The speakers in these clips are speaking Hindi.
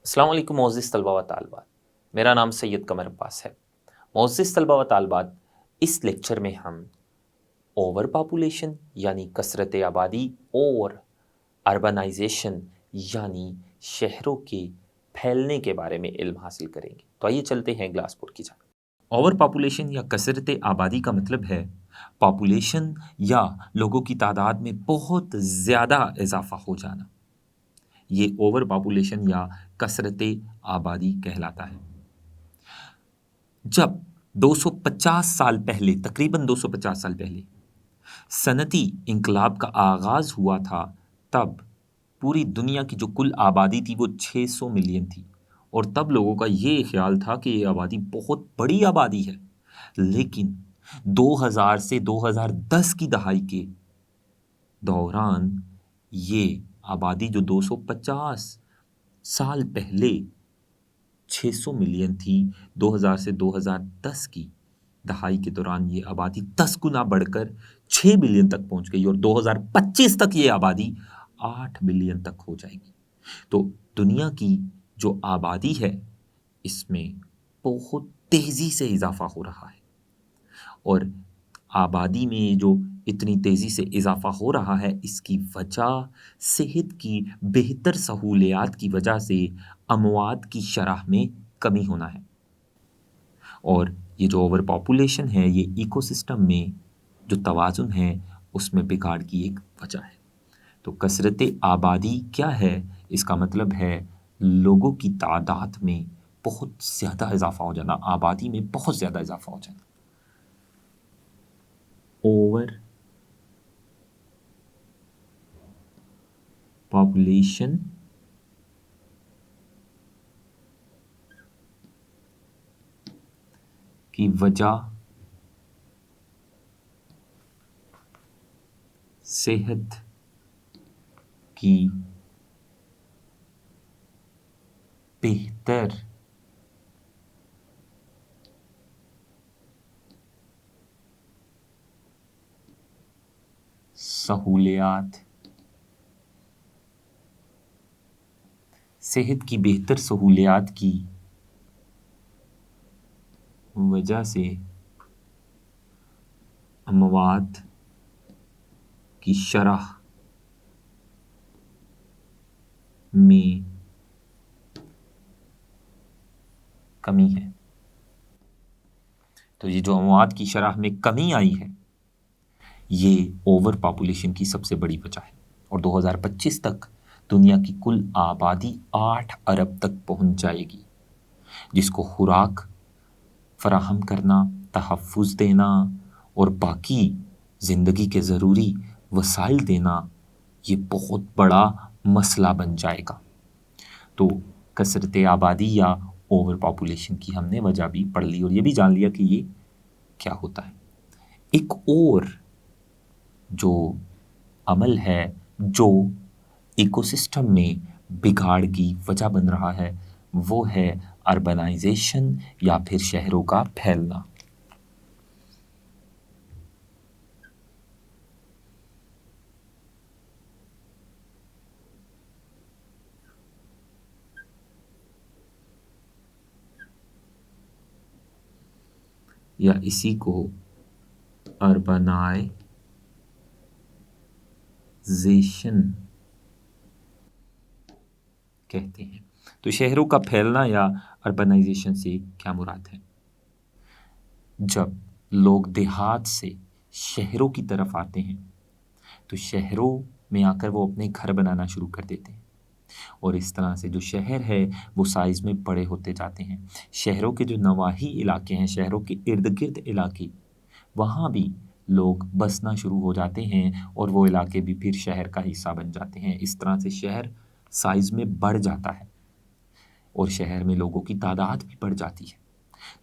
अस्सलाम वालेकुम मोअज़्ज़िज़ तलबा व तालिबात। मेरा नाम सैयद कमर अब्बास है। मोअज़्ज़िज़ तलबा व तालिबात, इस लेक्चर में हम ओवर पॉपुलेशन यानी कसरत आबादी और अर्बनाइजेशन यानी शहरों के फैलने के बारे में इल्म हासिल करेंगे। तो आइए चलते हैं ग्लासपुर की जानिब। ओवर पॉपुलेशन या कसरत आबादी का मतलब है पॉपुलेशन या लोगों की तादाद में बहुत ज़्यादा इजाफा हो जाना। ये ओवर पॉपुलेशन या कसरत आबादी कहलाता है। जब 250 साल पहले, तकरीबन 250 साल पहले सनती इंकलाब का आगाज़ हुआ था, तब पूरी दुनिया की जो कुल आबादी थी वो 600 मिलियन थी और तब लोगों का ये ख्याल था कि ये आबादी बहुत बड़ी आबादी है। लेकिन 2000 से 2010 की दहाई के दौरान ये आबादी जो 250 साल पहले 600 मिलियन थी, 2000 से 2010 की दहाई के दौरान ये आबादी 10 गुना बढ़कर 6 बिलियन तक पहुंच गई और 2025 तक ये आबादी 8 बिलियन तक हो जाएगी। तो दुनिया की जो आबादी है, इसमें बहुत तेज़ी से इजाफा हो रहा है और आबादी में जो इतनी तेज़ी से इजाफा हो रहा है, इसकी वजह सेहत की बेहतर सहूलियात की वजह से अमवात की शरह में कमी होना है और ये जो ओवर पॉपुलेशन है, ये इकोसिस्टम में जो तवाज़ुन है, उसमें बिगाड़ की एक वजह है। तो कसरत आबादी क्या है? इसका मतलब है लोगों की तादाद में बहुत ज़्यादा इजाफा हो जाना, आबादी में बहुत ज़्यादा इजाफा हो जाना। ओवर पॉपुलेशन की वजह सेहत की बेहतर सहूलियात सेहत की बेहतर सहूलियात की वजह से अमवात की शरह में कमी है। तो ये जो अमवात की शरह में कमी आई है, ये ओवर पॉपुलेशन की सबसे बड़ी वजह है और 2025 तक दुनिया की कुल आबादी 8 अरब तक पहुंच जाएगी, जिसको खुराक फराहम करना, तहफ़्फ़ुज़ देना और बाकी ज़िंदगी के ज़रूरी वसाइल देना, ये बहुत बड़ा मसला बन जाएगा। तो कसरत आबादी या ओवर पॉपुलेशन की हमने वजह भी पढ़ ली और ये भी जान लिया कि ये क्या होता है। एक और जो अमल है जो इकोसिस्टम में बिगाड़ की वजह बन रहा है, वो है अर्बनाइजेशन या फिर शहरों का फैलना। या इसी को अर्बनाइजेशन कहते हैं। तो शहरों का फैलना या अर्बनाइजेशन से क्या मुराद है? जब लोग देहात से शहरों की तरफ आते हैं, तो शहरों में आकर वो अपने घर बनाना शुरू कर देते हैं और इस तरह से जो शहर है वो साइज़ में बड़े होते जाते हैं। शहरों के जो नवाही इलाके हैं, शहरों के इर्द-गिर्द इलाके, वहाँ भी लोग बसना शुरू हो जाते हैं और वो इलाके भी फिर शहर का हिस्सा बन जाते हैं। इस तरह से शहर साइज़ में बढ़ जाता है और शहर में लोगों की तादाद भी बढ़ जाती है।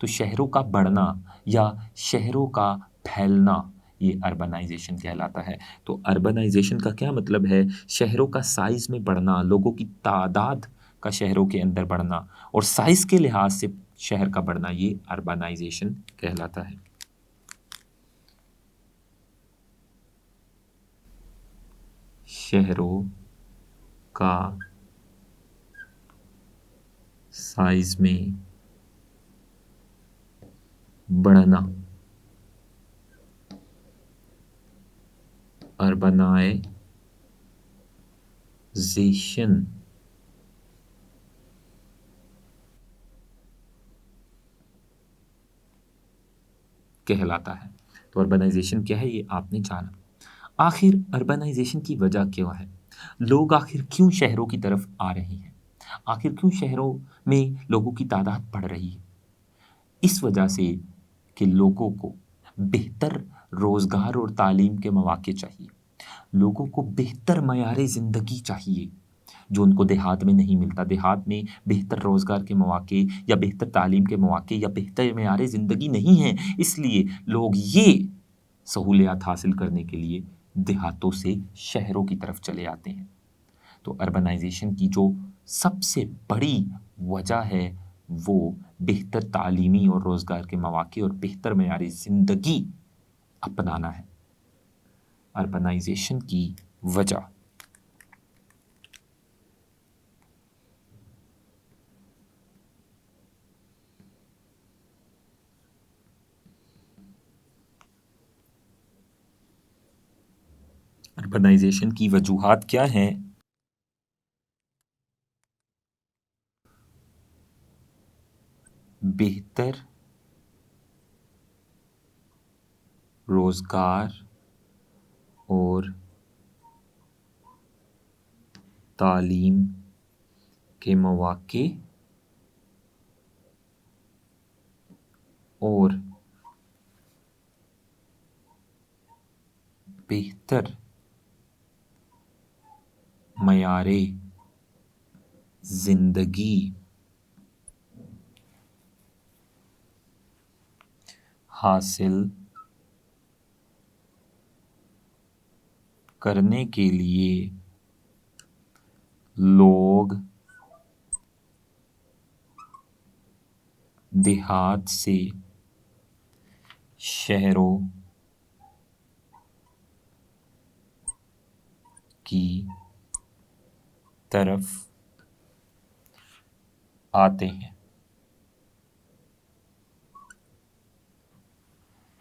तो शहरों का बढ़ना या शहरों का फैलना, ये अर्बनाइजेशन कहलाता है। तो अर्बनाइजेशन का क्या मतलब है? शहरों का साइज़ में बढ़ना, लोगों की तादाद का शहरों के अंदर बढ़ना और साइज़ के लिहाज से शहर का बढ़ना, ये अर्बनाइजेशन कहलाता है। शहरों का साइज में बढ़ना, अर्बनाइजेशन कहलाता है। तो अर्बनाइजेशन क्या है ये आपने जाना। आखिर अर्बनाइजेशन की वजह क्या है? लोग आखिर क्यों शहरों की तरफ आ रहे हैं? आखिर क्यों शहरों में लोगों की तादाद बढ़ रही है? इस वजह से कि लोगों को बेहतर रोज़गार और तालीम के मौके चाहिए। लोगों को बेहतर मयार ज़िंदगी चाहिए, जो उनको देहात में नहीं मिलता। देहात में बेहतर रोज़गार के मौके या बेहतर तालीम के मौके या बेहतर मयार ज़िंदगी नहीं है, इसलिए लोग ये सहूलियात हासिल करने के लिए देहातों से शहरों की तरफ चले आते हैं। तो अर्बनाइजेशन की जो सबसे बड़ी वजह है, वो बेहतर तालीमी और रोज़गार के मौके और बेहतर मयारी ज़िंदगी अपनाना है। अर्बनाइजेशन की वजह। अर्बनाइजेशन की वजूहात क्या हैं? बेहतर रोज़गार और तालीम के मौके और बेहतर मयारे ज़िंदगी हासिल करने के लिए लोग देहात से शहरों की तरफ आते हैं।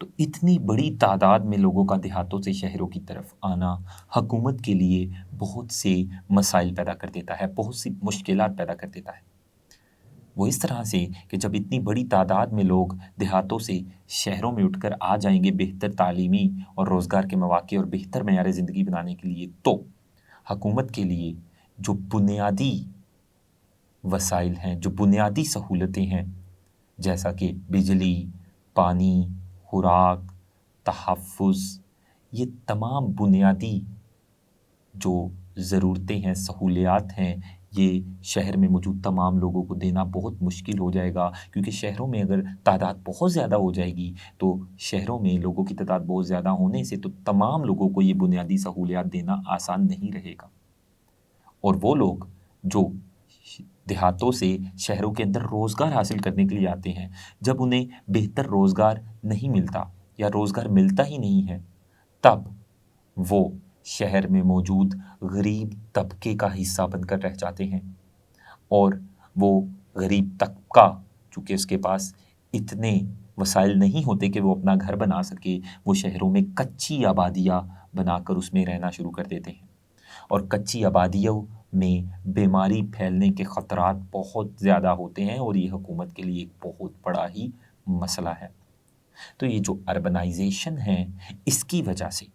तो इतनी बड़ी तादाद में लोगों का देहातों से शहरों की तरफ आना हुकूमत के लिए बहुत से मसाइल पैदा कर देता है, बहुत सी मुश्किलात पैदा कर देता है। वो इस तरह से कि जब इतनी बड़ी तादाद में लोग देहातों से शहरों में उठकर आ जाएंगे बेहतर तालीमी और रोज़गार के मौके और बेहतर मयार ज़िंदगी बनाने के लिए, तो हुकूमत के लिए जो बुनियादी वसाइल हैं, जो बुनियादी सहूलतें हैं, जैसा कि बिजली, पानी, खुराक, तहफ़्फ़ुज़, ये तमाम बुनियादी जो ज़रूरतें हैं, सहूलियात हैं, ये शहर में मौजूद तमाम लोगों को देना बहुत मुश्किल हो जाएगा, क्योंकि शहरों में अगर तादाद बहुत ज़्यादा हो जाएगी, तो शहरों में लोगों की तादाद बहुत ज़्यादा होने से तो तमाम लोगों को ये बुनियादी सहूलियात देना आसान नहीं रहेगा। और वो लोग जो देहातों से शहरों के अंदर रोज़गार हासिल करने के लिए आते हैं, जब उन्हें बेहतर रोज़गार नहीं मिलता या रोज़गार मिलता ही नहीं है, तब वो शहर में मौजूद गरीब तबके का हिस्सा बनकर रह जाते हैं। और वो गरीब तबका, चूँकि उसके पास इतने वसाइल नहीं होते कि वो अपना घर बना सके, वो शहरों में कच्ची आबादियाँ बनाकर उसमें रहना शुरू कर देते हैं। और कच्ची आबादियों में बीमारी फैलने के ख़तरात बहुत ज़्यादा होते हैं, और ये हुकूमत के लिए एक बहुत बड़ा ही मसला है। तो ये जो अर्बनाइजेशन है, इसकी वजह से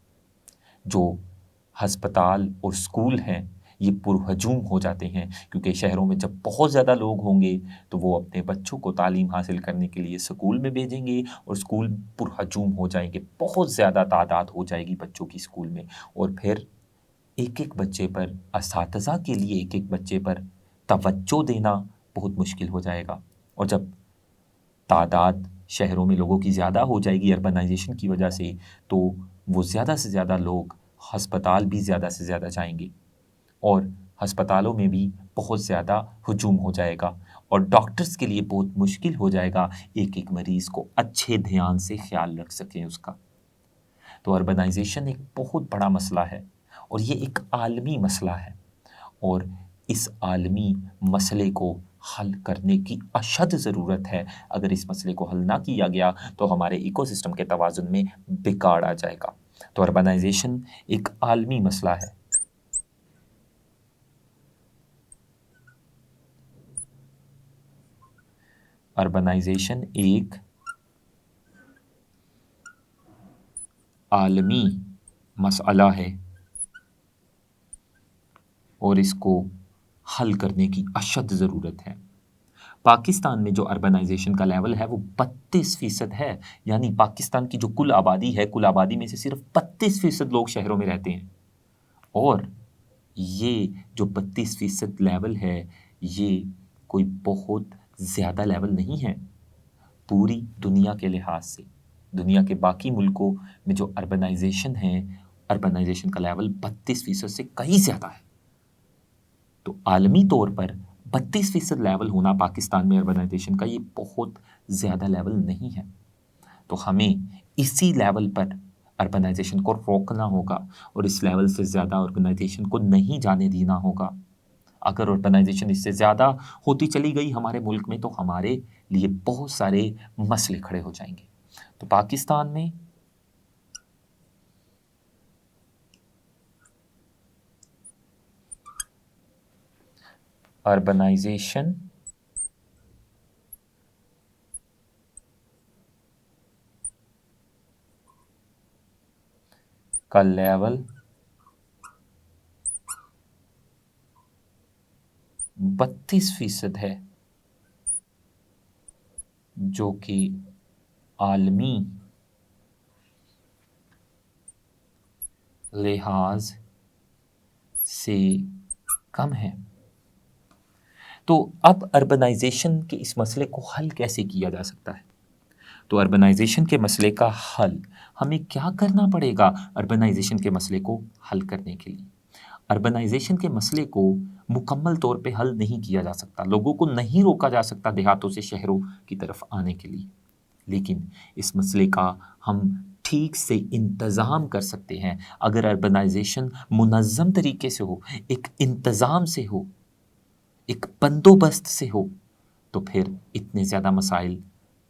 जो अस्पताल और स्कूल हैं, ये पुरहजूम हो जाते हैं, क्योंकि शहरों में जब बहुत ज़्यादा लोग होंगे, तो वो अपने बच्चों को तालीम हासिल करने के लिए स्कूल में भेजेंगे, और स्कूल पुरहजूम हो जाएंगे, बहुत ज़्यादा तादाद हो जाएगी बच्चों की स्कूल में। और फिर एक-एक बच्चे पर, असातिज़ा के लिए एक-एक बच्चे पर तवज्जो देना बहुत मुश्किल हो जाएगा। और जब तादाद शहरों में लोगों की ज़्यादा हो जाएगी अर्बनाइजेशन की वजह से, तो वो ज़्यादा से ज़्यादा लोग अस्पताल भी ज़्यादा से ज़्यादा जाएंगे, और अस्पतालों में भी बहुत ज़्यादा हुजूम हो जाएगा, और डॉक्टर्स के लिए बहुत मुश्किल हो जाएगा एक-एक मरीज़ को अच्छे ध्यान से ख्याल रख सकें उसका। तो अर्बनाइजेशन एक बहुत बड़ा मसला है, और ये एक आलमी मसला है, और इस आलमी मसले को हल करने की अशद ज़रूरत है। अगर इस मसले को हल ना किया गया तो हमारे इकोसिस्टम के तवाज़ुन में बिगाड़ आ जाएगा। तो अर्बनाइजेशन एक आलमी मसला है। अर्बनाइजेशन एक आलमी मसला है और इसको हल करने की अशद ज़रूरत है। पाकिस्तान में जो अर्बनाइजेशन का लेवल है वो 32% है। यानी पाकिस्तान की जो कुल आबादी है, कुल आबादी में से सिर्फ 32% लोग शहरों में रहते हैं। और ये जो 32% लेवल है, ये कोई बहुत ज़्यादा लेवल नहीं है पूरी दुनिया के लिहाज से। दुनिया के बाकी मुल्कों में जो अर्बनाइजेशन है, अर्बनाइजेशन का लेवल 32% से कहीं ज़्यादा है। तो आलमी तौर पर 32% लेवल होना पाकिस्तान में अर्बनाइजेशन का, ये बहुत ज़्यादा लेवल नहीं है। तो हमें इसी लेवल पर अर्बनाइजेशन को रोकना होगा और इस लेवल से ज़्यादा अर्बनाइजेशन को नहीं जाने देना होगा। अगर अर्बनाइजेशन इससे ज़्यादा होती चली गई हमारे मुल्क में तो हमारे लिए बहुत सारे मसले खड़े हो जाएंगे। तो पाकिस्तान में अर्बनाइजेशन का लेवल 32% है, जो कि आलमी लिहाज से कम है। तो अब अर्बनाइजेशन के इस मसले को हल कैसे किया जा सकता है? तो अर्बनाइजेशन के मसले का हल हमें क्या करना पड़ेगा अर्बनाइजेशन के मसले को हल करने के लिए? अर्बनाइजेशन के मसले को मुकम्मल तौर पे हल नहीं किया जा सकता, लोगों को नहीं रोका जा सकता देहातों से शहरों की तरफ आने के लिए। लेकिन इस मसले का हम ठीक से इंतज़ाम कर सकते हैं। अगर अर्बनाइजेशन मुनज़्ज़म तरीके से हो, एक इंतज़ाम से हो, एक बंदोबस्त से हो, तो फिर इतने ज़्यादा मसाइल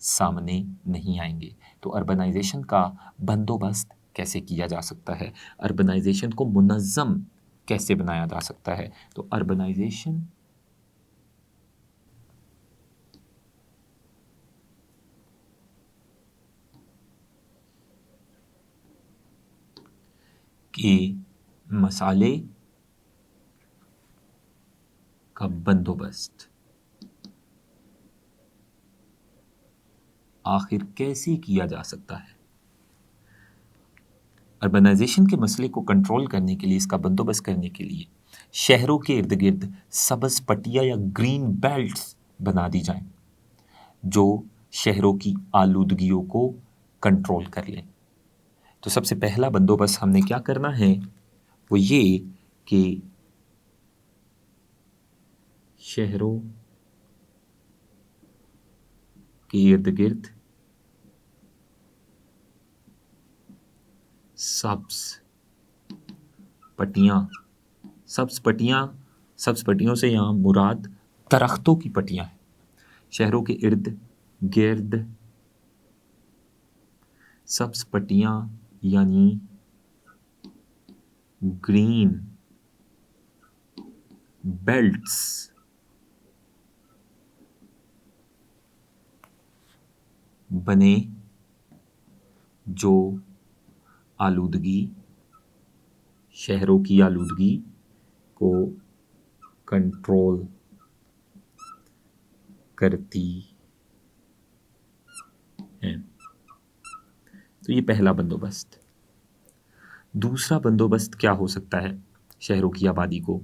सामने नहीं आएंगे। तो अर्बनाइजेशन का बंदोबस्त कैसे किया जा सकता है? अर्बनाइजेशन को मुनज़्ज़म कैसे बनाया जा सकता है? तो अर्बनाइजेशन के मसाले का बंदोबस्त आखिर कैसे किया जा सकता है? अर्बनाइजेशन के मसले को कंट्रोल करने के लिए, इसका बंदोबस्त करने के लिए शहरों के इर्द गिर्द सब्ज़ पट्टियाँ या ग्रीन बेल्ट्स बना दी जाएं, जो शहरों की आलूदगियों को कंट्रोल कर लें। तो सबसे पहला बंदोबस्त हमने क्या करना है, वो ये कि शहरों के इर्द गिर्द सब्ज़ पट्टियाँ, सब्ज़ पट्टियों से यहाँ मुराद दरख्तों की पट्टियाँ हैं। शहरों के इर्द गिर्द सब्ज़ पट्टियाँ यानी ग्रीन बेल्ट्स बने, जो आलूदगी, शहरों की आलूदगी को कंट्रोल करती हैं। तो ये पहला बंदोबस्त। दूसरा बंदोबस्त क्या हो सकता है शहरों की आबादी को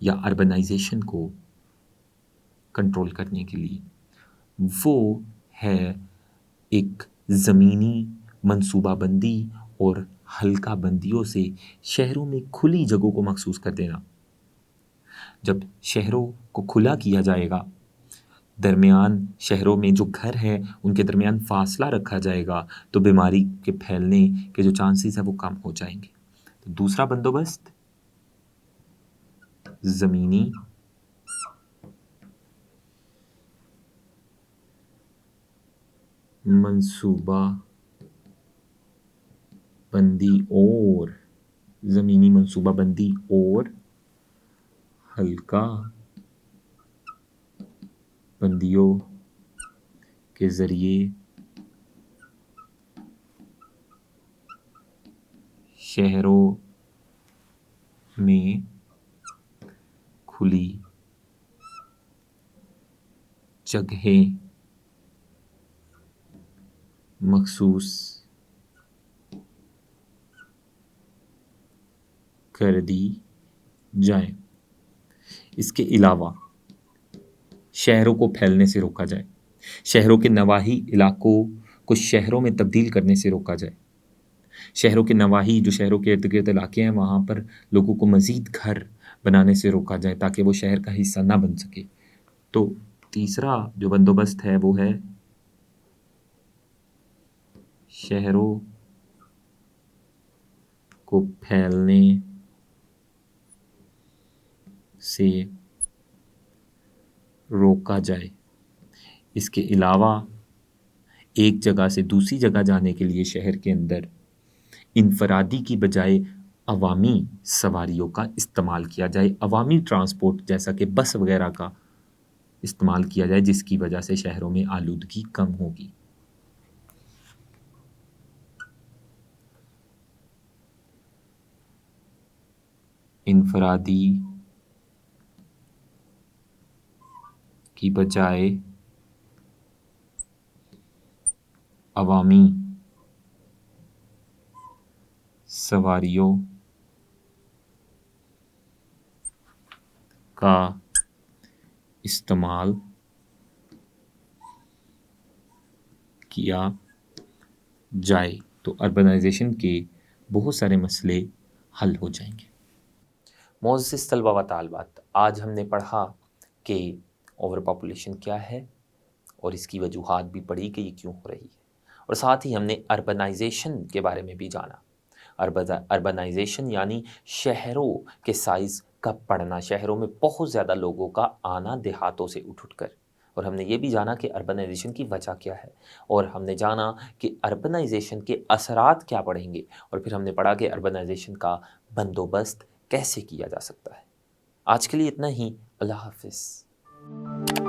या अर्बनाइजेशन को कंट्रोल करने के लिए? वो है एक ज़मीनी मंसूबाबंदी और हल्का बंदियों से शहरों में खुली जगहों को मखसूस कर देना। जब शहरों को खुला किया जाएगा, दरमियान शहरों में जो घर हैं उनके दरमियान फासला रखा जाएगा, तो बीमारी के फैलने के जो चांसेस हैं वो कम हो जाएंगे। तो दूसरा बंदोबस्त ज़मीनी मंसूबा बंदी और ज़मीनी मंसूबा बंदी और हल्का बंदियों के ज़रिए शहरों में खुली जगहें मखसूस कर दी जाए। इसके अलावा शहरों को फैलने से रोका जाए, शहरों के नवाही इलाकों को शहरों में तब्दील करने से रोका जाए, शहरों के नवाही जो शहरों के इर्द गिर्द इलाके हैं वहाँ पर लोगों को मज़ीद घर बनाने से रोका जाए ताकि वो शहर का हिस्सा ना बन सके। तो तीसरा जो बंदोबस्त है वो है शहरों को फैलने से रोका जाए। इसके अलावा एक जगह से दूसरी जगह जाने के लिए शहर के अंदर इनफरादी की बजाय अवामी सवारियों का इस्तेमाल किया जाए, अवामी ट्रांसपोर्ट जैसा कि बस वगैरह का इस्तेमाल किया जाए, जिसकी वजह से शहरों में आलूदगी कम होगी। इनफरादी की बजाय अवामी सवारियों का इस्तेमाल किया जाए तो अर्बनाइजेशन के बहुत सारे मसले हल हो जाएंगे। मोअज़्ज़िज़ तलबा व तालिबात, आज हमने पढ़ा कि ओवर पॉपुलेशन क्या है और इसकी वजूहात भी पढ़ी कि ये क्यों हो रही है, और साथ ही हमने अर्बनाइजेशन के बारे में भी जाना। अर्बनाइजेशन यानी शहरों के साइज़ का बढ़ना, शहरों में बहुत ज़्यादा लोगों का आना देहातों से उठ कर। और हमने ये भी जाना कि अर्बनाइजेशन की वजह क्या है, और हमने जाना कि अर्बनाइजेशन के असरात क्या पड़ेंगे, और फिर हमने पढ़ा कि अर्बनाइजेशन का बंदोबस्त कैसे किया जा सकता है। आज के लिए इतना ही। अल्लाह हाफ़िज़।